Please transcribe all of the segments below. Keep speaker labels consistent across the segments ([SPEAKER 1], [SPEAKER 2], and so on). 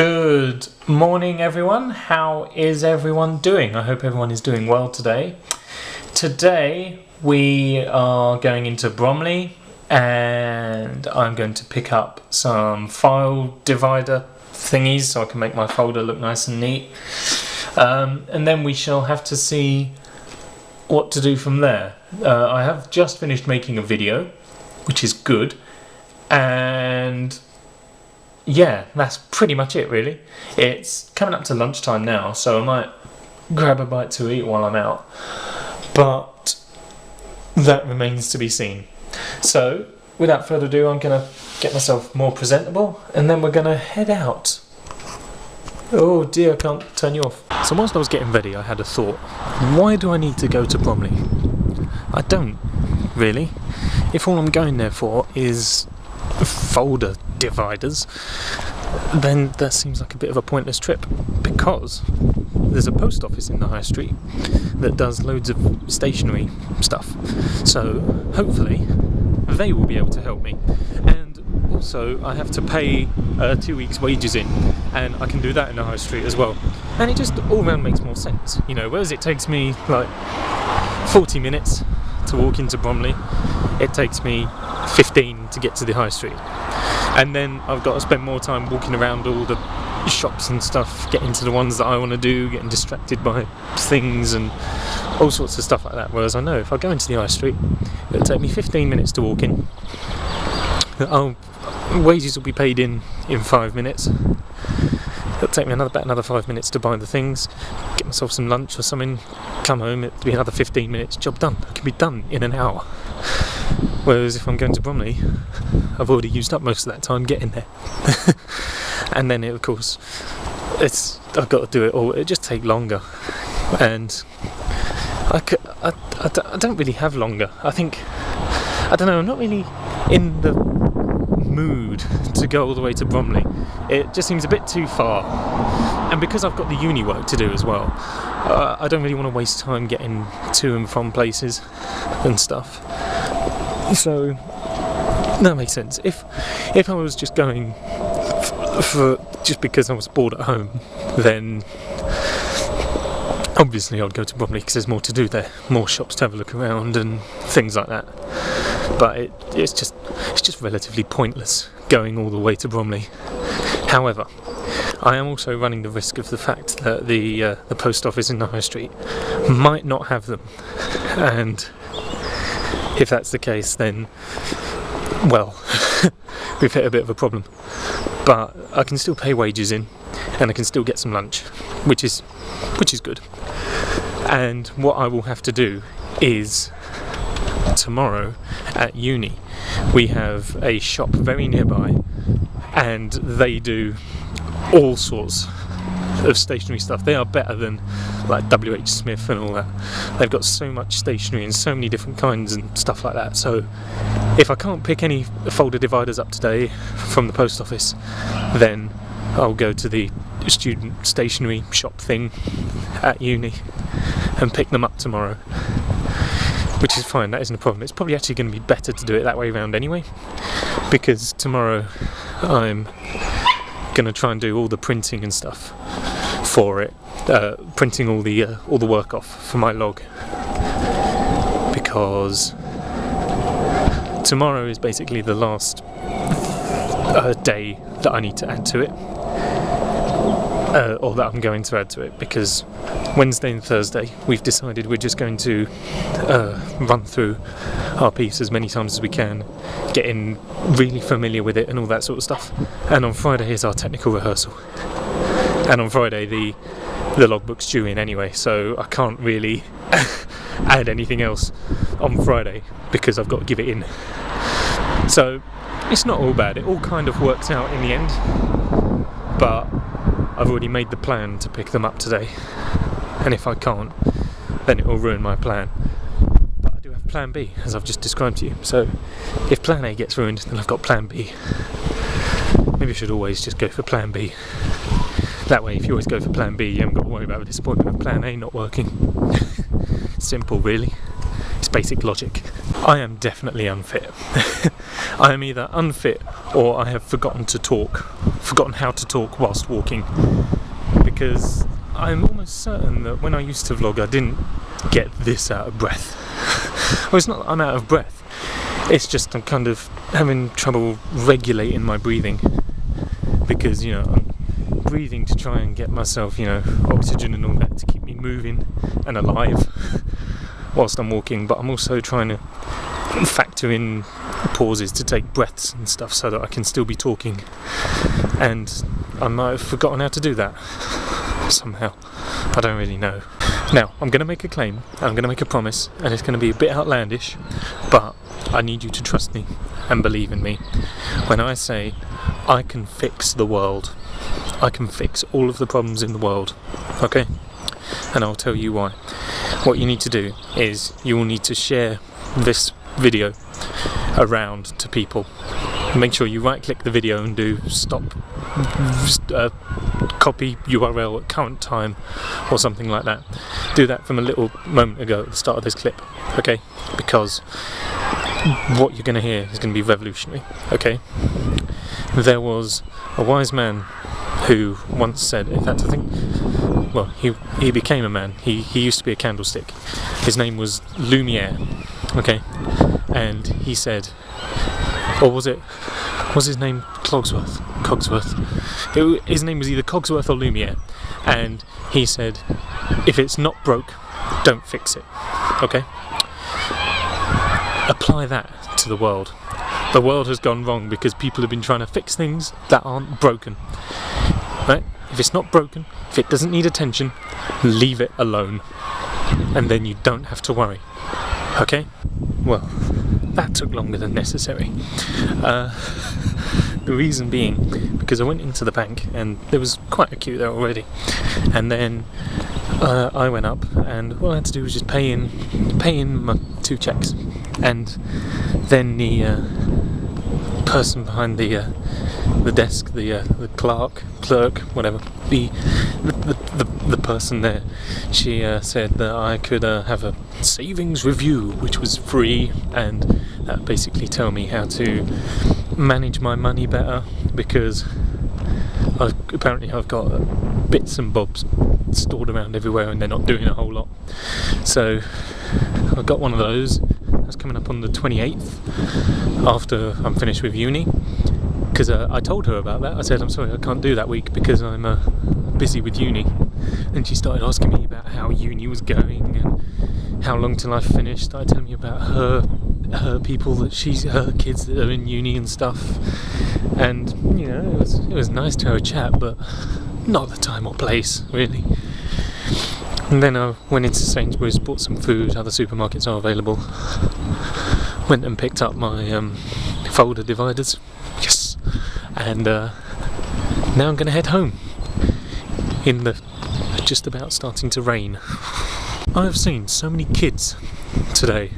[SPEAKER 1] Good morning everyone, how is everyone doing? I hope everyone is doing well today. Today we are going into Bromley and I'm going to pick up some file divider thingies so I can make my folder look nice and neat. And then we shall have to see what to do from there. I have just finished making a video, which is good, and yeah, that's pretty much it really. It's coming up to lunchtime now, so I might grab a bite to eat while I'm out, but that remains to be seen. So without further ado, I'm going to get myself more presentable and then we're going to head out. Oh dear, I can't turn you off. So whilst I was getting ready, I had a thought. Why do I need to go to Bromley? I don't, really. If all I'm going there for is folder dividers, then that seems like a bit of a pointless trip, because there's a post office in the high street that does loads of stationery stuff, so hopefully they will be able to help me. And also I have to pay 2 weeks wages in, and I can do that in the high street as well, and it just all round makes more sense, you know. Whereas it takes me like 40 minutes to walk into Bromley, it takes me 15 to get to the high street, and then I've got to spend more time walking around all the shops and stuff, getting to the ones that I want to do, getting distracted by things and all sorts of stuff like that. Whereas I know if I go into the high street, it'll take me 15 minutes to walk in. Wages will be paid in 5 minutes. It'll take me about another 5 minutes to buy the things, get myself some lunch or something, come home, it'll be another 15 minutes, job done. It can be done in an hour. Whereas if I'm going to Bromley, I've already used up most of that time getting there. And then of course, I've got to do it all, it just takes longer. And I don't really have longer. I don't know, I'm not really in the mood to go all the way to Bromley. It just seems a bit too far, and because I've got the uni work to do as well, I don't really want to waste time getting to and from places and stuff. So that makes sense. If I was just going for just because I was bored at home, then obviously I'd go to Bromley because there's more to do there, more shops to have a look around and things like that. But it's just relatively pointless going all the way to Bromley. However, I am also running the risk of the fact that the post office in the high street might not have them, and if that's the case, then well, we've hit a bit of a problem. But I can still pay wages in, and I can still get some lunch, which is good. And what I will have to do is, tomorrow at uni we have a shop very nearby, and they do all sorts of stationery stuff. They are better than like WH Smith and all that. They've got so much stationery and so many different kinds and stuff like that. So if I can't pick any folder dividers up today from the post office, then I'll go to the student stationery shop thing at uni and pick them up tomorrow, which is fine, that isn't a problem. It's probably actually going to be better to do it that way around anyway, because tomorrow I'm going to try and do all the printing and stuff for it, printing all the work off for my log, because tomorrow is basically the last day that I need to add to it, or that I'm going to add to it, because Wednesday and Thursday we've decided we're just going to run through our piece as many times as we can, getting really familiar with it and all that sort of stuff. And on Friday is our technical rehearsal, and on Friday the logbook's due in anyway, so I can't really add anything else on Friday because I've got to give it in. So it's not all bad, it all kind of works out in the end, but I've already made the plan to pick them up today, and if I can't, then it will ruin my plan. But I do have plan B, as I've just described to you, so if plan A gets ruined, then I've got plan B. Maybe I should always just go for plan B. That way, if you always go for plan B, you haven't got to worry about the disappointment of plan A not working. Simple, really. It's basic logic. I am definitely unfit. I am either unfit or I have forgotten how to talk whilst walking, because I'm almost certain that when I used to vlog I didn't get this out of breath. Well, it's not that I'm out of breath, it's just I'm kind of having trouble regulating my breathing, because, you know, I'm breathing to try and get myself, you know, oxygen and all that to keep me moving and alive whilst I'm walking, but I'm also trying to factor in pauses to take breaths and stuff so that I can still be talking, and I might have forgotten how to do that somehow. I don't really know. Now, I'm going to make a claim, I'm going to make a promise, and it's going to be a bit outlandish, but I need you to trust me and believe in me when I say I can fix the world. I can fix all of the problems in the world, okay? And I'll tell you why. What you need to do is you will need to share this video around to people. Make sure you right click the video and do stop copy URL at current time or something like that. Do that from a little moment ago at the start of this clip, okay? Because what you're going to hear is going to be revolutionary, okay? There was a wise man who once said, in fact I think, well, he became a man, he used to be a candlestick, his name was Lumiere, okay, and he said, or was his name Cogsworth? His name was either Cogsworth or Lumiere, and he said, if it's not broke, don't fix it, okay? Apply that to the world. The world has gone wrong because people have been trying to fix things that aren't broken. Right? If it's not broken, if it doesn't need attention, leave it alone. And then you don't have to worry. Okay? Well, that took longer than necessary. The reason being, because I went into the bank and there was quite a queue there already. And then I went up, and all I had to do was just pay in my 2 checks. And then the person behind the desk, the clerk, whatever, the person there, she said that I could have a savings review, which was free, and that basically tell me how to manage my money better, because apparently I've got bits and bobs stored around everywhere and they're not doing a whole lot. So I've got one of those. That's coming up on the 28th after I'm finished with uni, because I told her about that. I said, I'm sorry, I can't do that week because I'm busy with uni. And she started asking me about how uni was going and how long till I finished. Started telling me about her people, that her kids that are in uni and stuff. And, you know, it was nice to have a chat, but not the time or place, really. And then I went into Sainsbury's, bought some food, other supermarkets are available. Went and picked up my folder dividers. Yes! And now I'm going to head home in the just about starting to rain. I have seen so many kids today.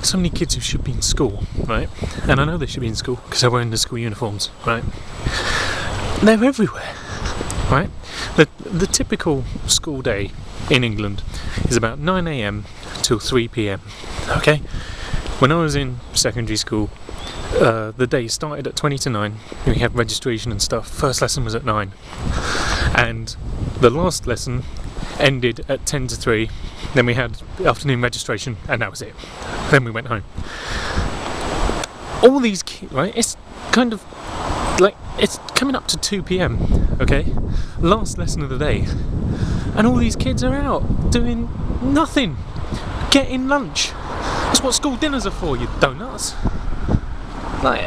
[SPEAKER 1] So many kids who should be in school, right? And I know they should be in school because they're wearing the school uniforms, right? They're everywhere, right? The typical school day in England is about 9 AM till 3 PM, okay? When I was in secondary school, the day started at 20 to 9, we had registration and stuff. First lesson was at 9, and the last lesson ended at 10 to 3, then we had afternoon registration, and that was it. Then we went home. All these kids, right, it's kind of like, it's coming up to 2 PM, okay? Last lesson of the day, and all these kids are out doing nothing, getting lunch. That's what school dinners are for, you donuts. Like,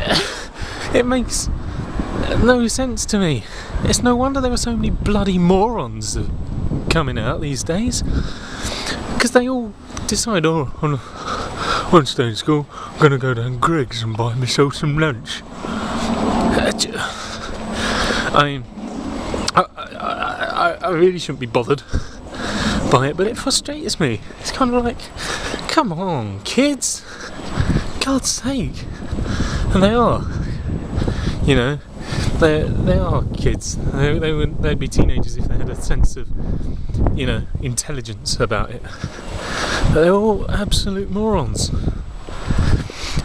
[SPEAKER 1] it makes no sense to me. It's no wonder there are so many bloody morons coming out these days, because they all decide, oh, I want to stay in school, I'm going to go down Greg's and buy myself some lunch. I mean, I really shouldn't be bothered by it, but it frustrates me. It's kind of like, come on, kids, God's sake. And they are, you know, they are kids. They'd be teenagers if they had a sense of, you know, intelligence about it. But they're all absolute morons.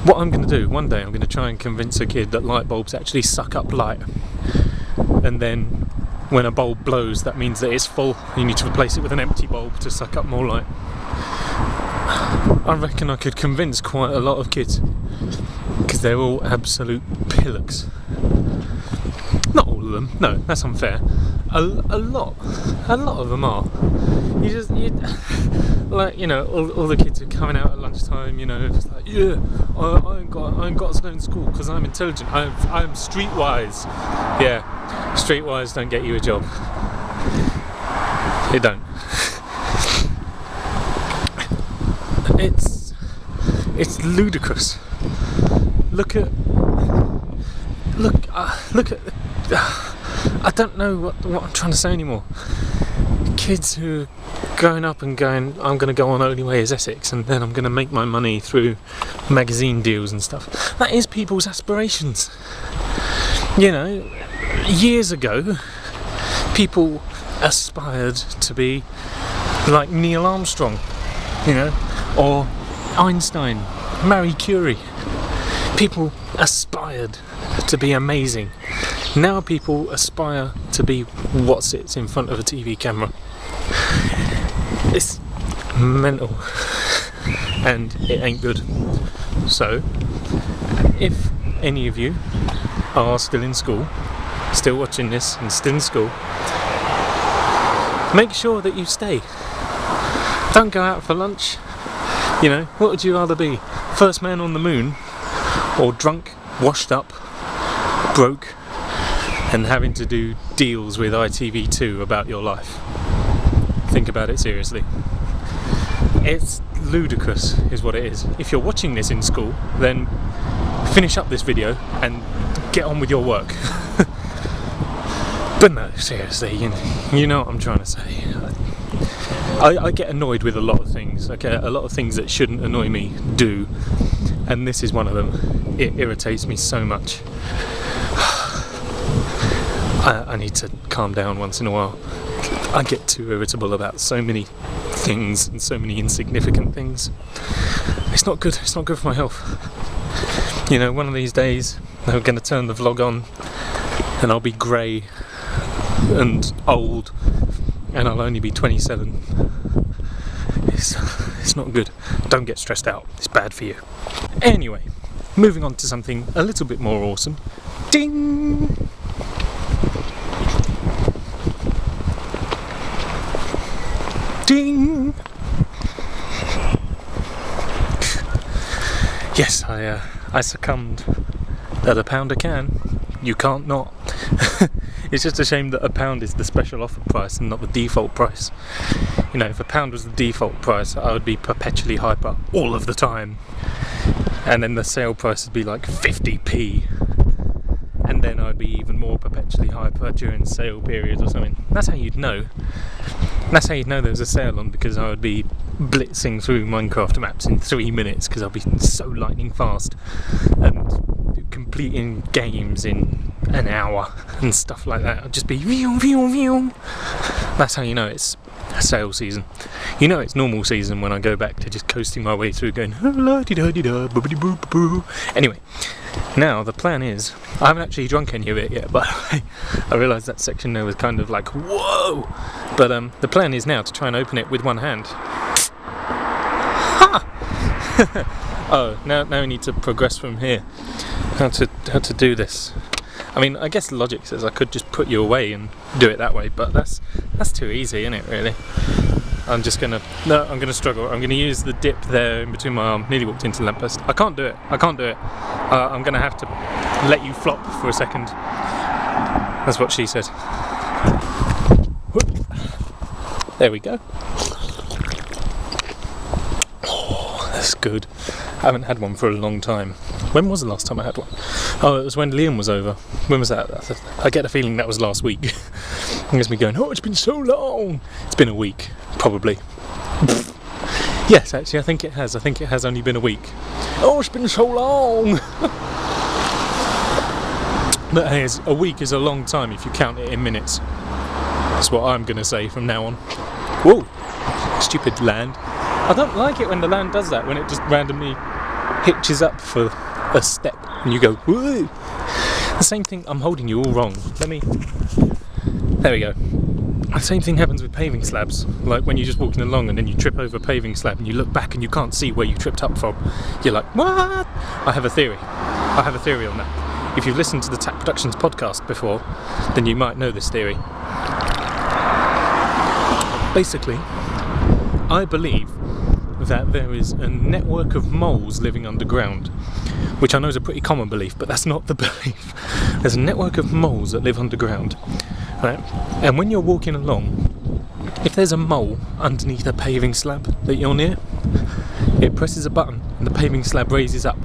[SPEAKER 1] What I'm going to do one day, I'm going to try and convince a kid that light bulbs actually suck up light, and then when a bulb blows, that means that it's full. You need to replace it with an empty bulb to suck up more light. I reckon I could convince quite a lot of kids, because they're all absolute pillocks. Not all of them, no, that's unfair. A lot of them are. Like, you know, all the kids are coming out at lunchtime, you know, it's like, yeah, I ain't got to go to school because I'm intelligent, I'm streetwise. Yeah, streetwise don't get you a job. It don't. It's ludicrous. Look at. I don't know what I'm trying to say anymore. Kids who are growing up and going, I'm going to go on Only Way is Essex, and then I'm going to make my money through magazine deals and stuff. That is people's aspirations. You know, years ago, people aspired to be like Neil Armstrong, you know, or Einstein, Marie Curie. People aspired to be amazing. Now people aspire to be what sits in front of a TV camera. It's mental, and it ain't good. So, if any of you are still in school, still watching this and still in school, make sure that you stay. Don't go out for lunch. You know, what would you rather be? First man on the moon, or drunk, washed up, broke, and having to do deals with ITV2 about your life? Think about it seriously. It's ludicrous is what it is. If you're watching this in school, then finish up this video and get on with your work. But no, seriously, you know what I'm trying to say. I get annoyed with a lot of things. Okay, a lot of things that shouldn't annoy me do, and this is one of them. It irritates me so much. I need to calm down once in a while. I get too irritable about so many things and so many insignificant things. It's not good. It's not good for my health. You know, one of these days I'm going to turn the vlog on and I'll be grey and old, and I'll only be 27. It's not good. Don't get stressed out. It's bad for you. Anyway, moving on to something a little bit more awesome. Ding! Ding! Yes, I succumbed at £1 a can. You can't not. It's just a shame that £1 is the special offer price and not the default price. You know, if £1 was the default price, I would be perpetually hyper all of the time. And then the sale price would be like 50p. And then I'd be even more perpetually hyper during sale periods or something. That's how you'd know. That's how you'd know there was a sale on, because I would be blitzing through Minecraft maps in 3 minutes, because I'll be so lightning fast, and completing games in an hour and stuff like that. I'd just be view, view, view. That's how you know it's sale season. You know it's normal season when I go back to just coasting my way through going anyway. Now the plan is, I haven't actually drunk any of it yet, but I realised that section there was kind of like whoa. But the plan is now to try and open it with one hand. Ha! Oh, now we need to progress from here. How to do this? I mean, I guess logic says I could just put you away and do it that way, but that's too easy, isn't it? Really. I'm gonna struggle. I'm gonna use the dip there in between my arm. Nearly walked into the lamppost. I can't do it. I'm gonna have to let you flop for a second. That's what she said. Whoop. There we go. Oh, that's good. I haven't had one for a long time. When was the last time I had one? Oh, it was when Liam was over. When was that? I get a feeling that was last week. It gets me going, oh, it's been so long. It's been a week, probably. Yes, actually, I think it has. I think it has only been a week. Oh, it's been so long. But hey, a week is a long time if you count it in minutes. That's what I'm going to say from now on. Whoa, stupid land. I don't like it when the land does that, when it just randomly hitches up for a step and you go, woo! The same thing, I'm holding you all wrong. There we go. The same thing happens with paving slabs. Like when you're just walking along and then you trip over a paving slab and you look back and you can't see where you tripped up from. You're like, what? I have a theory on that. If you've listened to the Tap Productions podcast before, then you might know this theory. Basically, I believe that there is a network of moles living underground, which I know is a pretty common belief, but that's not the belief. There's a network of moles that live underground, right? And when you're walking along, if there's a mole underneath a paving slab that you're near, it presses a button and the paving slab raises up.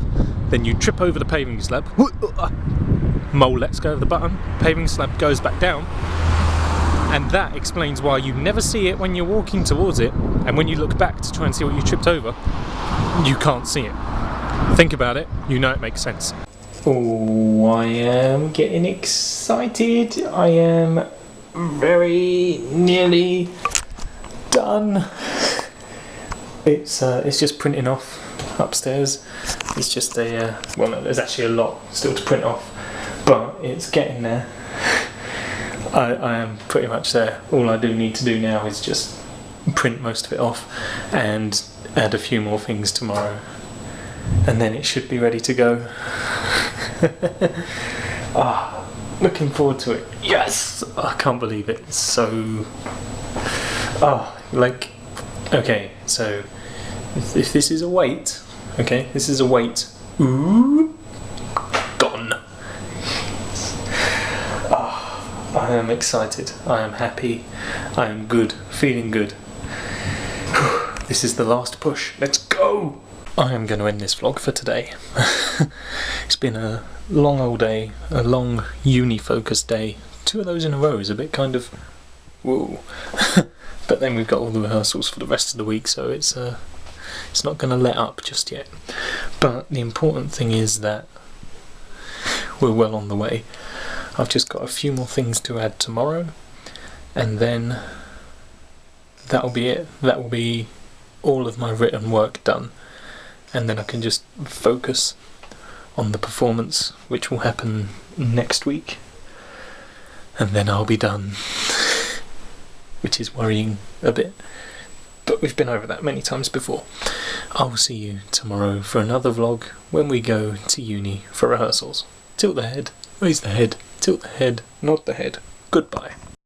[SPEAKER 1] Then you trip over the paving slab, mole lets go of the button, paving slab goes back down, and that explains why you never see it when you're walking towards it, and when you look back to try and see what you tripped over, you can't see it. Think about it, you know it makes sense. Oh, I am getting excited. I am very nearly done. It's just printing off upstairs. It's just well, no, there's actually a lot still to print off, but it's getting there. I am pretty much there. All I do need to do now is just print most of it off and add a few more things tomorrow, and then it should be ready to go. Looking forward to it. Yes! I can't believe it. It's so... okay, so if this is a weight, okay, this is a weight. Ooh, gone. I am excited, I am happy, I am good, feeling good. This is the last push, let's go! I am going to end this vlog for today. It's been a long old day, a long uni-focused day. 2 of those in a row is a bit kind of... whoa. But then we've got all the rehearsals for the rest of the week, so it's not going to let up just yet. But the important thing is that we're well on the way. I've just got a few more things to add tomorrow, and then that'll be it. That will be all of my written work done, and then I can just focus on the performance, which will happen next week, and then I'll be done, which is worrying a bit, but we've been over that many times before. I'll see you tomorrow for another vlog when we go to uni for rehearsals. Tilt the head, raise the head, tilt the head, nod the head. Goodbye.